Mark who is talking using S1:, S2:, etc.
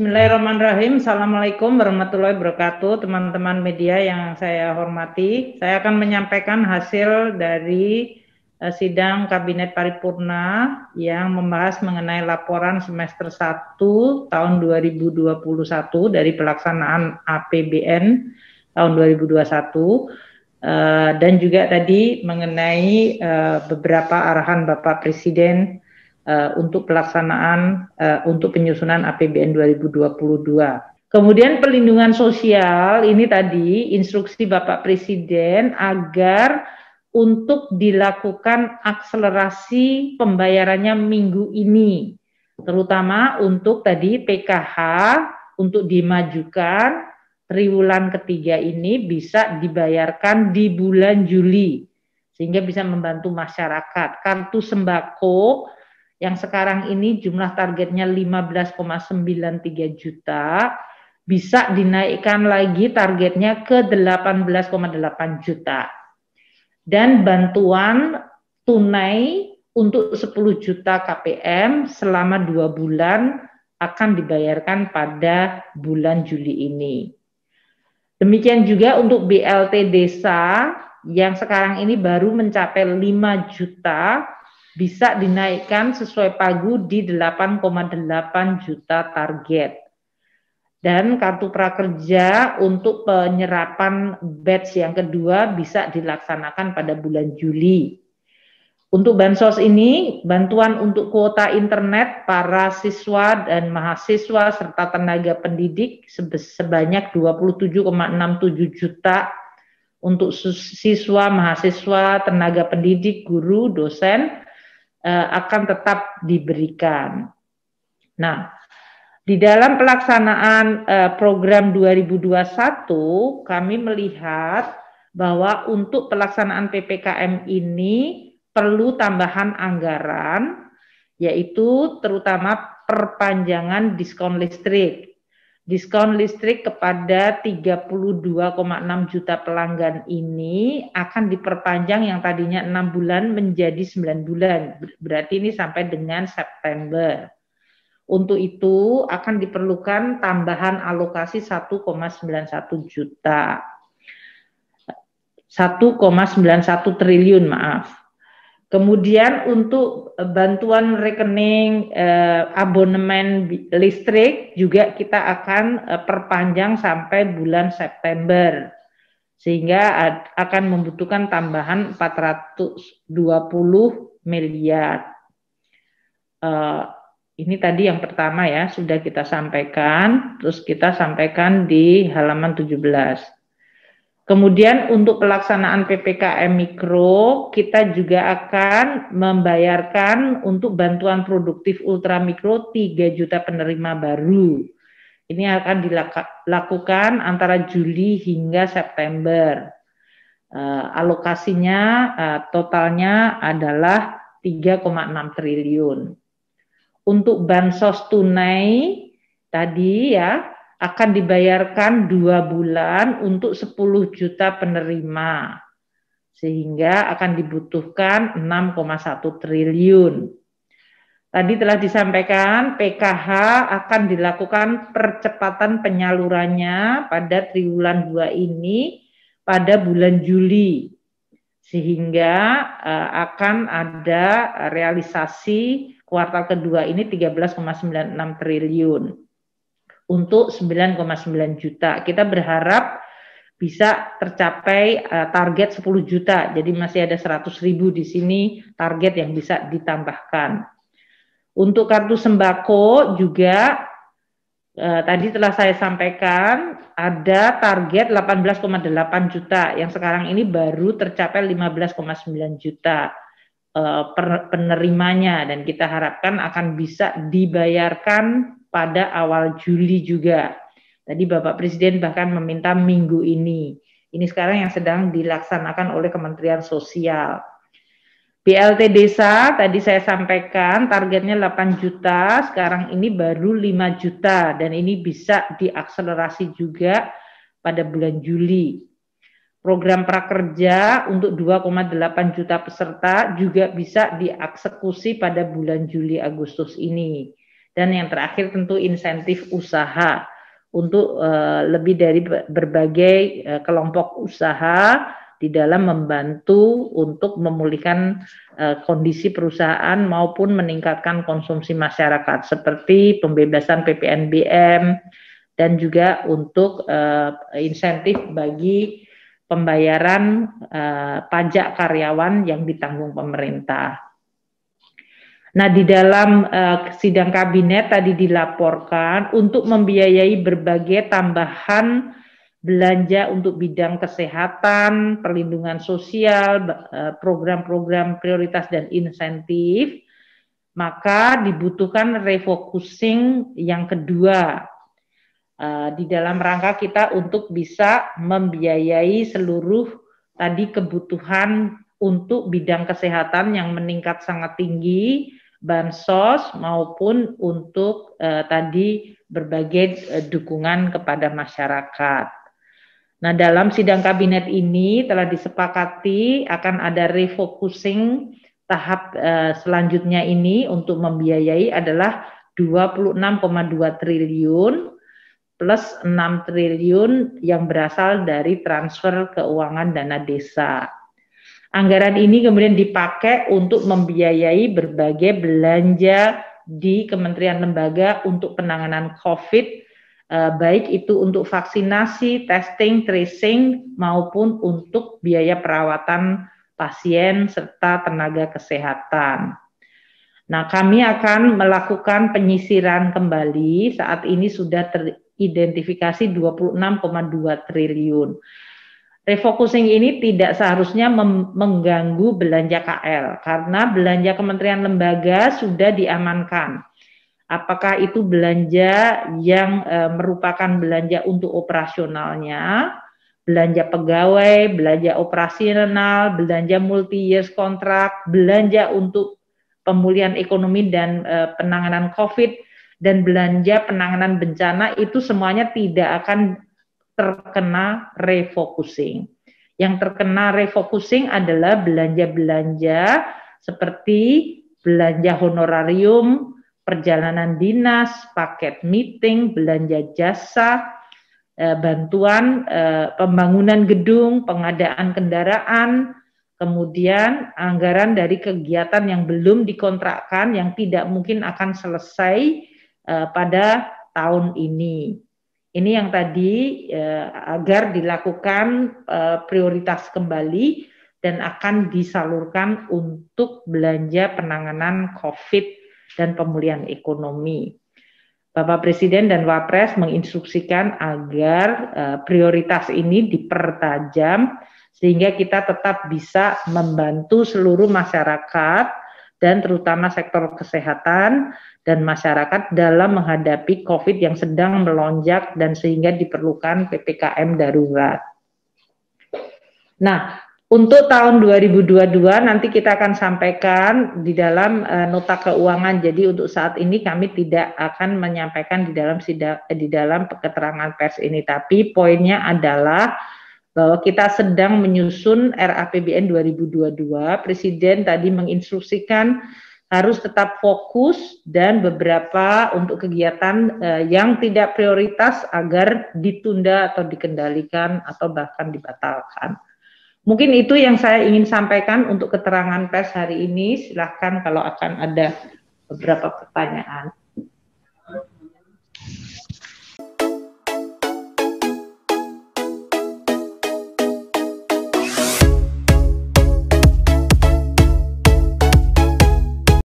S1: Bismillahirrahmanirrahim. Assalamualaikum warahmatullahi wabarakatuh, teman-teman media yang saya hormati. Saya akan menyampaikan hasil dari sidang Kabinet Paripurna yang membahas mengenai laporan semester 1 tahun 2021 dari pelaksanaan APBN tahun 2021 dan juga tadi mengenai beberapa arahan Bapak Presiden untuk pelaksanaan untuk penyusunan APBN 2022. Kemudian perlindungan sosial ini tadi instruksi Bapak Presiden agar untuk dilakukan akselerasi pembayarannya minggu ini, terutama untuk tadi PKH untuk dimajukan triwulan ketiga ini bisa dibayarkan di bulan Juli sehingga bisa membantu masyarakat. Kartu sembako yang sekarang ini jumlah targetnya 15,93 juta, bisa dinaikkan lagi targetnya ke 18,8 juta. Dan bantuan tunai untuk 10 juta KPM selama 2 bulan akan dibayarkan pada bulan Juli ini. Demikian juga untuk BLT desa yang sekarang ini baru mencapai 5 juta, bisa dinaikkan sesuai pagu di 8,8 juta target. Dan kartu prakerja untuk penyerapan batch yang kedua bisa dilaksanakan pada bulan Juli. Untuk bansos ini, bantuan untuk kuota internet para siswa dan mahasiswa serta tenaga pendidik sebanyak 27,67 juta untuk siswa, mahasiswa, tenaga pendidik, guru, dosen, akan tetap diberikan. Nah, di dalam pelaksanaan program 2021, kami melihat bahwa untuk pelaksanaan PPKM ini perlu tambahan anggaran, yaitu terutama perpanjangan diskon listrik. Diskon listrik kepada 32,6 juta pelanggan ini akan diperpanjang yang tadinya 6 bulan menjadi 9 bulan. Berarti ini sampai dengan September. Untuk itu akan diperlukan tambahan alokasi 1,91 juta. 1,91 triliun, maaf. Kemudian untuk bantuan rekening abonemen listrik juga kita akan perpanjang sampai bulan September, sehingga akan membutuhkan tambahan 420 miliar. Ini tadi yang pertama ya, sudah kita sampaikan, terus kita sampaikan di halaman 17. Kemudian untuk pelaksanaan PPKM Mikro, kita juga akan membayarkan untuk bantuan produktif ultramikro 3 juta penerima baru. Ini akan dilakukan antara Juli hingga September. Alokasinya totalnya adalah 3,6 triliun. Untuk bansos tunai tadi ya, akan dibayarkan 2 bulan untuk 10 juta penerima, sehingga akan dibutuhkan 6,1 triliun. Tadi telah disampaikan PKH akan dilakukan percepatan penyalurannya pada triwulan 2 ini pada bulan Juli, sehingga akan ada realisasi kuartal kedua ini 13,96 triliun. Untuk 9,9 juta. Kita berharap bisa tercapai target 10 juta. Jadi masih ada 100.000 di sini target yang bisa ditambahkan. Untuk kartu sembako juga tadi telah saya sampaikan ada target 18,8 juta yang sekarang ini baru tercapai 15,9 juta penerimanya, dan kita harapkan akan bisa dibayarkan pada awal Juli juga. Tadi Bapak Presiden bahkan meminta minggu ini. Ini sekarang yang sedang dilaksanakan oleh Kementerian Sosial. BLT desa tadi saya sampaikan targetnya 8 juta, sekarang ini baru 5 juta dan ini bisa diakselerasi juga pada bulan Juli. Program prakerja untuk 2,8 juta peserta juga bisa dieksekusi pada bulan Juli Agustus ini. Dan yang terakhir tentu insentif usaha untuk lebih dari berbagai kelompok usaha di dalam membantu untuk memulihkan kondisi perusahaan maupun meningkatkan konsumsi masyarakat seperti pembebasan PPNBM dan juga untuk insentif bagi pembayaran pajak karyawan yang ditanggung pemerintah. Nah, di dalam sidang kabinet tadi dilaporkan untuk membiayai berbagai tambahan belanja untuk bidang kesehatan, perlindungan sosial, program-program prioritas dan insentif, maka dibutuhkan refocusing yang kedua di dalam rangka kita untuk bisa membiayai seluruh tadi kebutuhan untuk bidang kesehatan yang meningkat sangat tinggi, bansos maupun untuk tadi berbagai dukungan kepada masyarakat. Nah, dalam sidang kabinet ini telah disepakati akan ada refocusing tahap selanjutnya ini untuk membiayai adalah 26,2 triliun plus 6 triliun yang berasal dari transfer keuangan dana desa. Anggaran ini kemudian dipakai untuk membiayai berbagai belanja di kementerian lembaga untuk penanganan COVID, baik itu untuk vaksinasi, testing, tracing, maupun untuk biaya perawatan pasien serta tenaga kesehatan. Nah, kami akan melakukan penyisiran kembali, saat ini sudah teridentifikasi 26,2 triliun. Refocusing ini tidak seharusnya mengganggu belanja KL karena belanja kementerian lembaga sudah diamankan. Apakah itu belanja yang merupakan belanja untuk operasionalnya, belanja pegawai, belanja operasional, belanja multi-year kontrak, belanja untuk pemulihan ekonomi dan penanganan COVID, dan belanja penanganan bencana, itu semuanya tidak akan terkena refocusing. Yang terkena refocusing adalah belanja-belanja seperti belanja honorarium, perjalanan dinas, paket meeting, belanja jasa, bantuan pembangunan gedung, pengadaan kendaraan, kemudian anggaran dari kegiatan yang belum dikontrakkan yang tidak mungkin akan selesai pada tahun ini. Ini yang tadi agar dilakukan prioritas kembali dan akan disalurkan untuk belanja penanganan COVID dan pemulihan ekonomi. Bapak Presiden dan Wapres menginstruksikan agar prioritas ini dipertajam sehingga kita tetap bisa membantu seluruh masyarakat dan terutama sektor kesehatan dan masyarakat dalam menghadapi COVID yang sedang melonjak dan sehingga diperlukan PPKM darurat. Nah, untuk tahun 2022 nanti kita akan sampaikan di dalam nota keuangan. Jadi untuk saat ini kami tidak akan menyampaikan di dalam keterangan pers ini, tapi poinnya adalah bahwa kita sedang menyusun RAPBN 2022. Presiden tadi menginstruksikan harus tetap fokus dan beberapa untuk kegiatan yang tidak prioritas agar ditunda atau dikendalikan atau bahkan dibatalkan. Mungkin itu yang saya ingin sampaikan untuk keterangan pers hari ini. Silahkan kalau akan ada beberapa pertanyaan.